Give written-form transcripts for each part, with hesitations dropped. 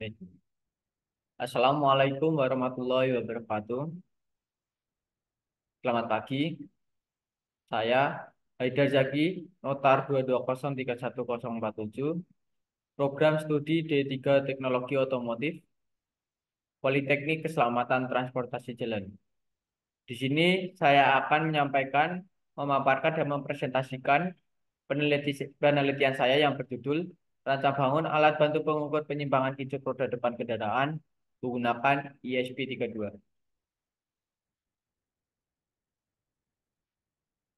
Baik. Assalamualaikum warahmatullahi wabarakatuh. Selamat pagi, saya Haidar Zaki, Notar 2203147, Program Studi D3 Teknologi Otomotif, Politeknik Keselamatan Transportasi Jalan. Di sini saya akan menyampaikan, memaparkan dan mempresentasikan penelitian saya yang berjudul Rancang bangun alat bantu pengukur penyimpangan kicuk roda depan kendaraan menggunakan ISP32.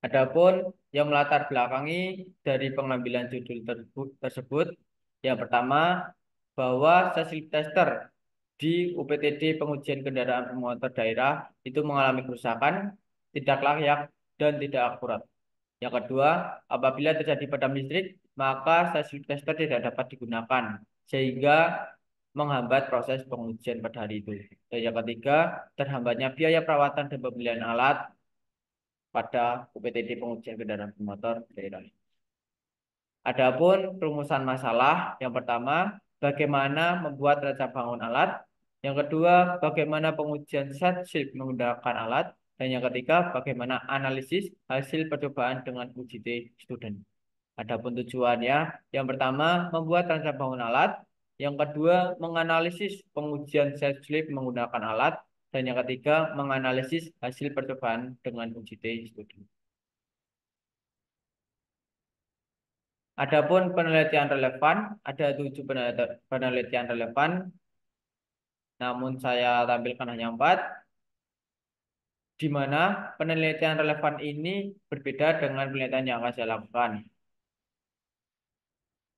Adapun yang melatar belakangi dari pengambilan judul tersebut, yang pertama bahwa session tester di UPTD pengujian kendaraan bermotor daerah itu mengalami kerusakan, tidak layak dan tidak akurat. Yang kedua, apabila terjadi padam listrik, maka session tester tidak dapat digunakan sehingga menghambat proses pengujian pada hari itu. Dan yang ketiga, terhambatnya biaya perawatan dan pembelian alat pada UPTD pengujian kendaraan bermotor daerah. Adapun rumusan masalah, yang pertama, bagaimana membuat rancang bangun alat. Yang kedua, bagaimana pengujian set shift menggunakan alat. Dan yang ketiga, bagaimana analisis hasil percobaan dengan uji T student. Adapun tujuannya, yang pertama, membuat rancang bangun alat. Yang kedua, menganalisis pengujian set shift menggunakan alat. Dan yang ketiga, menganalisis hasil percobaan dengan uji T student. Adapun penelitian relevan, ada 7 penelitian relevan, namun saya tampilkan hanya 4, di mana penelitian relevan ini berbeda dengan penelitian yang akan saya lakukan.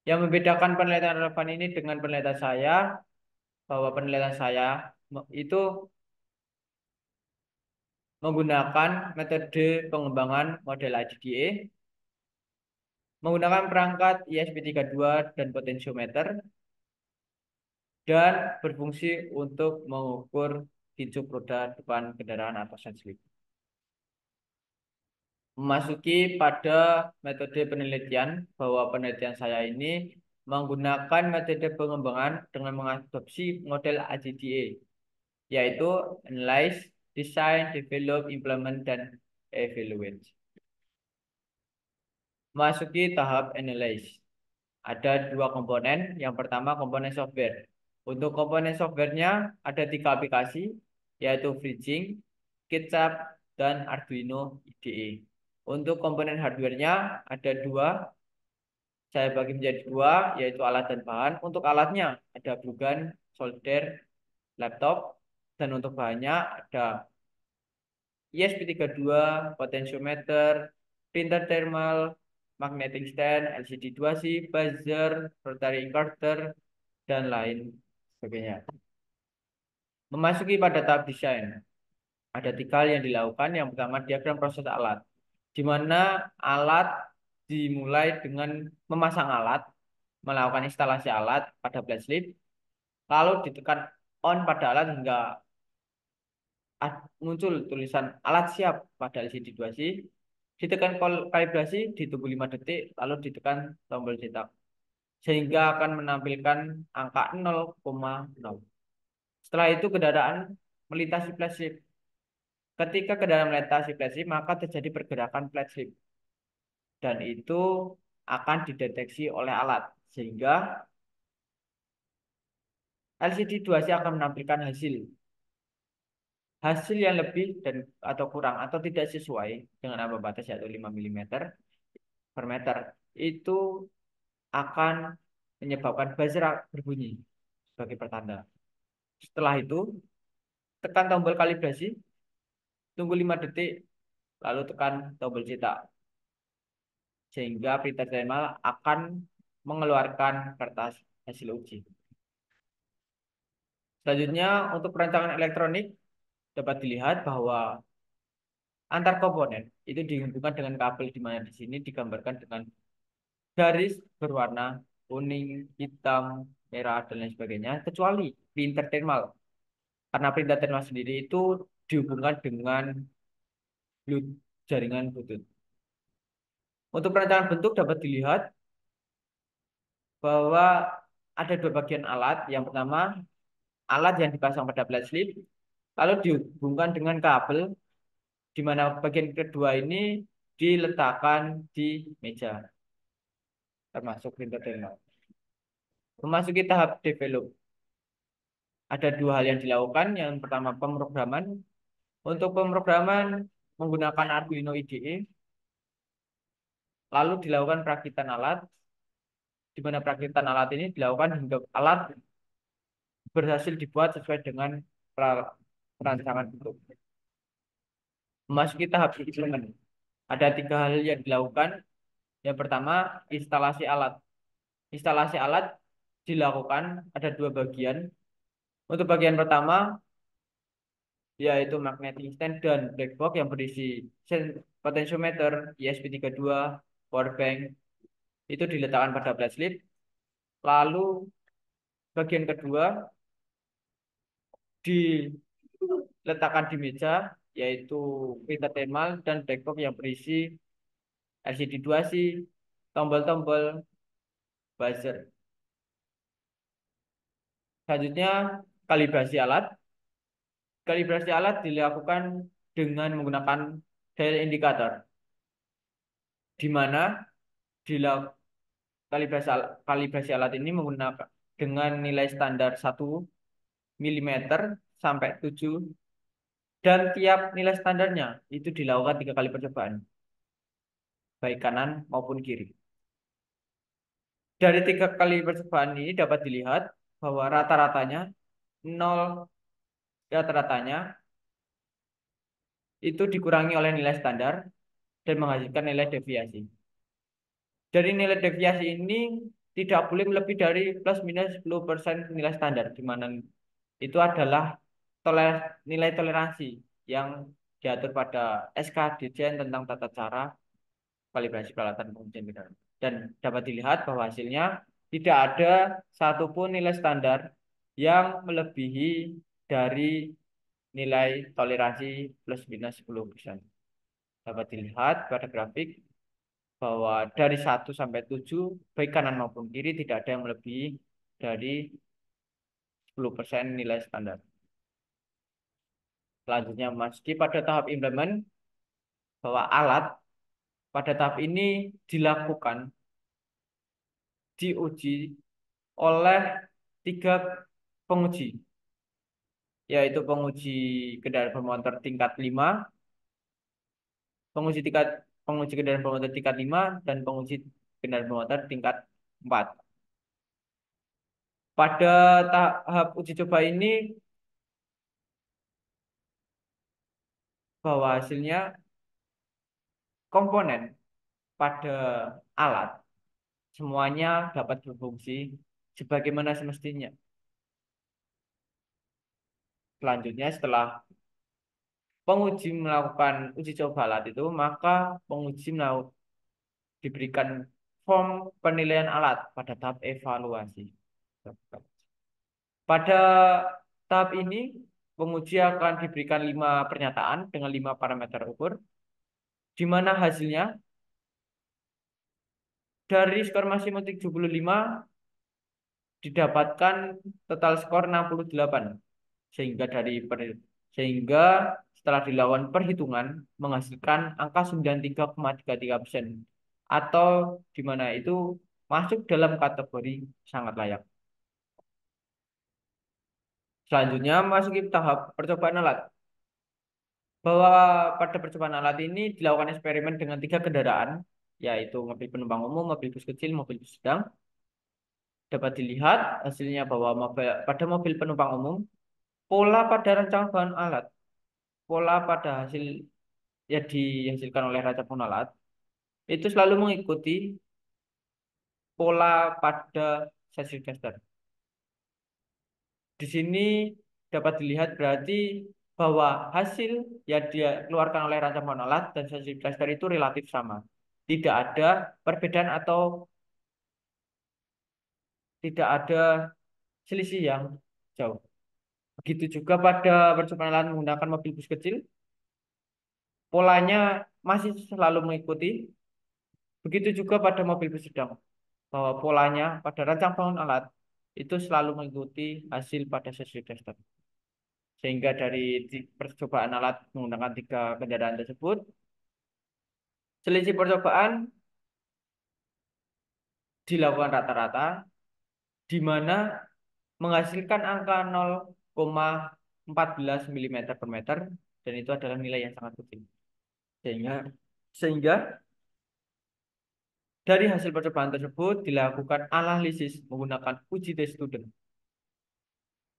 Yang membedakan penelitian relevan ini dengan penelitian saya, bahwa penelitian saya itu menggunakan metode pengembangan model IDDA, menggunakan perangkat ISP32 dan potensiometer, dan berfungsi untuk mengukur kicuk roda depan kendaraan atau sensor. Memasuki pada metode penelitian, bahwa penelitian saya ini menggunakan metode pengembangan dengan mengadopsi model ADDA, yaitu Analyze, Design, Develop, Implement, dan Evaluate. Memasuki tahap Analyze, ada 2 komponen. Yang pertama komponen software. Untuk komponen softwarenya ada 3 aplikasi, yaitu FreeSync, KitKat, dan Arduino IDE. Untuk komponen hardwarenya ada 2, saya bagi menjadi 2, yaitu alat dan bahan. Untuk alatnya ada bugan, solder, laptop, dan untuk bahannya ada ISP32, potentiometer, printer thermal, magnetic stand, LCD 2C, buzzer, rotary inverter, dan lain sebagainya. Memasuki pada tahap desain, ada 3 hal yang dilakukan. Yang pertama, diagram proses alat, di mana alat dimulai dengan memasang alat, melakukan instalasi alat pada flash slip, lalu ditekan on pada alat hingga muncul tulisan alat siap pada LCD 2C, ditekan kalibrasi, ditunggu 5 detik, lalu ditekan tombol cetak, sehingga akan menampilkan angka 0,0. Setelah itu kendaraan melintasi flash slip. Ketika kendaraan melintasi flash slip, maka terjadi pergerakan flash slip, dan itu akan dideteksi oleh alat, sehingga LCD 2C akan menampilkan hasil yang lebih dan atau kurang atau tidak sesuai dengan ambang batas, yaitu 5 mm per meter, itu akan menyebabkan buzzer berbunyi sebagai pertanda. Setelah itu tekan tombol kalibrasi, tunggu 5 detik, lalu tekan tombol cetak, sehingga printer thermal akan mengeluarkan kertas hasil uji. Selanjutnya, untuk perancangan elektronik dapat dilihat bahwa antar komponen itu dihubungkan dengan kabel, di mana di sini digambarkan dengan garis berwarna kuning, hitam, merah, dan lain sebagainya, kecuali printer thermal. Karena printer thermal sendiri itu dihubungkan dengan jaringan Bluetooth. Untuk perancangan bentuk dapat dilihat bahwa ada dua bagian alat. Yang pertama, alat yang dipasang pada flat slip, lalu dihubungkan dengan kabel, di mana bagian kedua ini diletakkan di meja, termasuk printer terminal. Memasuki tahap develop, ada dua hal yang dilakukan. Yang pertama, pemrograman. Untuk pemrograman menggunakan Arduino IDE, lalu dilakukan perakitan alat, di mana perakitan alat ini dilakukan hingga alat berhasil dibuat sesuai dengan perancangan bentuk. Memasuki tahap implement, ada tiga hal yang dilakukan. Yang pertama, instalasi alat. Instalasi alat dilakukan ada dua bagian. Untuk bagian pertama, yaitu magnetic stand dan black box yang berisi potentiometer, ESP32, power bank, itu diletakkan pada flat slip. Lalu bagian kedua diletakkan di meja, yaitu printer thermal dan black box yang berisi LCD 2C, tombol-tombol, buzzer. Selanjutnya, kalibrasi alat. Kalibrasi alat dilakukan dengan menggunakan dial indikator, di mana kalibrasi alat ini menggunakan dengan nilai standar 1 mm sampai 7, dan tiap nilai standarnya itu dilakukan 3 kali percobaan, baik kanan maupun kiri. Dari 3 kali percobaan ini dapat dilihat bahwa rata-ratanya nol, rata-ratanya itu dikurangi oleh nilai standar dan menghasilkan nilai deviasi. Dari nilai deviasi ini tidak boleh lebih dari plus minus 10% nilai standar, di mana itu adalah nilai toleransi yang diatur pada SK Dirjen tentang tata cara kalibrasi peralatan pengujian kendaraan. Dan dapat dilihat bahwa hasilnya tidak ada satupun nilai standar yang melebihi dari nilai toleransi plus minus 10%. Dapat dilihat pada grafik bahwa dari 1 sampai 7, baik kanan maupun kiri, tidak ada yang melebihi dari 10% nilai standar. Selanjutnya memasuki pada tahap implement, bahwa alat pada tahap ini dilakukan diuji oleh 3 penguji, yaitu kendaraan bermotor tingkat 5, penguji tingkat penguji kendaraan bermotor tingkat 5, dan penguji kendaraan bermotor tingkat 4. Pada tahap uji coba ini, bahwa hasilnya komponen pada alat semuanya dapat berfungsi sebagaimana semestinya. Selanjutnya, setelah penguji melakukan uji coba alat itu, maka penguji diberikan form penilaian alat pada tahap evaluasi. Pada tahap ini, penguji akan diberikan 5 pernyataan dengan 5 parameter ukur, di mana hasilnya dari skor maksimum 75 didapatkan total skor 68, sehingga setelah dilakukan perhitungan menghasilkan angka 93,33%, atau di mana itu masuk dalam kategori sangat layak. Selanjutnya masuki tahap percobaan alat, bahwa pada percobaan alat ini dilakukan eksperimen dengan 3 kendaraan, yaitu mobil penumpang umum, mobil bus kecil, mobil bus sedang. Dapat dilihat hasilnya bahwa pada mobil penumpang umum, pola pada rancangan bahan alat, pola pada hasil yang dihasilkan oleh rancangan bahan alat itu selalu mengikuti pola pada sesi tester. Di sini dapat dilihat berarti bahwa hasil yang dia keluarkan oleh rancangan bahan alat dan sesi tester itu relatif sama. Tidak ada perbedaan atau tidak ada selisih yang jauh. Begitu juga pada percobaan alat menggunakan mobil bus kecil, polanya masih selalu mengikuti. Begitu juga pada mobil bus sedang, bahwa polanya pada rancang bangun alat itu selalu mengikuti hasil pada sesi tester. Sehingga dari percobaan alat menggunakan tiga kendaraan tersebut, selisih percobaan dilakukan rata-rata, di mana menghasilkan angka 0,14 mm per meter, dan itu adalah nilai yang sangat kecil. Sehingga sehingga dari hasil percobaan tersebut dilakukan analisis menggunakan uji tes student.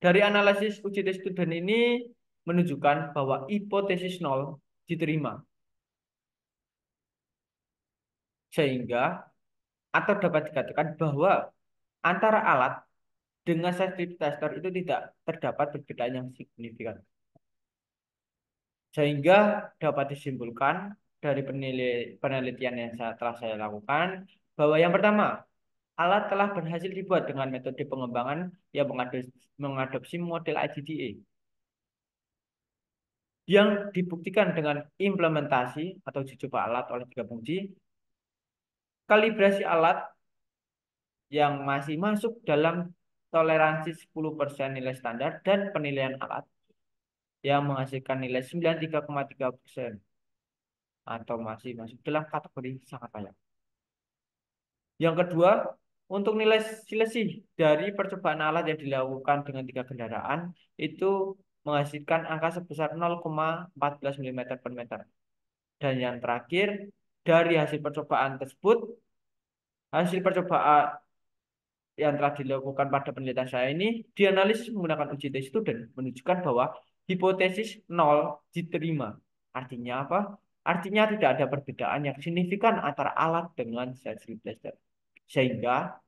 Dari analisis uji tes student ini menunjukkan bahwa hipotesis nol diterima. Sehingga atau dapat dikatakan bahwa antara alat dengan sensitivity tester itu tidak terdapat perbedaan yang signifikan. Sehingga dapat disimpulkan dari penelitian yang telah saya lakukan bahwa yang pertama, alat telah berhasil dibuat dengan metode pengembangan yang mengadopsi model IDDA yang dibuktikan dengan implementasi atau uji coba alat oleh tiga penguji, kalibrasi alat yang masih masuk dalam toleransi 10% nilai standar, dan penilaian alat yang menghasilkan nilai 93,3% atau masih masuk dalam kategori sangat layak. Yang kedua, untuk nilai selisih dari percobaan alat yang dilakukan dengan tiga kendaraan itu menghasilkan angka sebesar 0,14 mm per meter. Dan yang terakhir, dari hasil percobaan tersebut, hasil percobaan yang telah dilakukan pada penelitian saya ini dianalisis menggunakan uji tes student menunjukkan bahwa hipotesis nol diterima. Artinya apa? Artinya tidak ada perbedaan yang signifikan antara alat dengan sensitive tester. Sehingga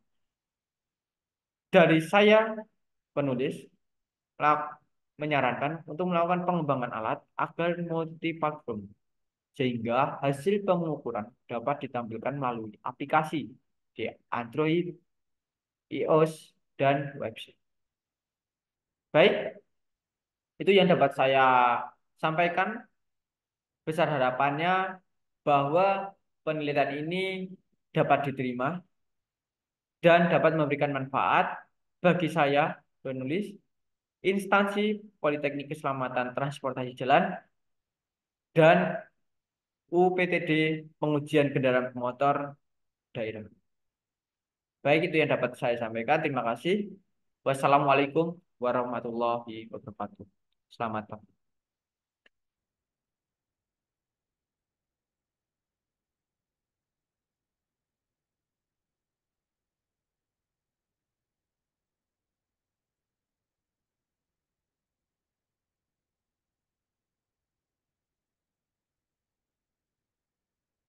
dari saya penulis menyarankan untuk melakukan pengembangan alat agar multiplatform sehingga hasil pengukuran dapat ditampilkan melalui aplikasi di Android, iOS, dan website. Baik, itu yang dapat saya sampaikan. Besar harapannya bahwa penelitian ini dapat diterima dan dapat memberikan manfaat bagi saya, penulis, instansi Politeknik Keselamatan Transportasi Jalan, dan UPTD Pengujian Kendaraan Bermotor Daerah. Baik, itu yang dapat saya sampaikan. Terima kasih. Wassalamualaikum warahmatullahi wabarakatuh. Selamat pagi.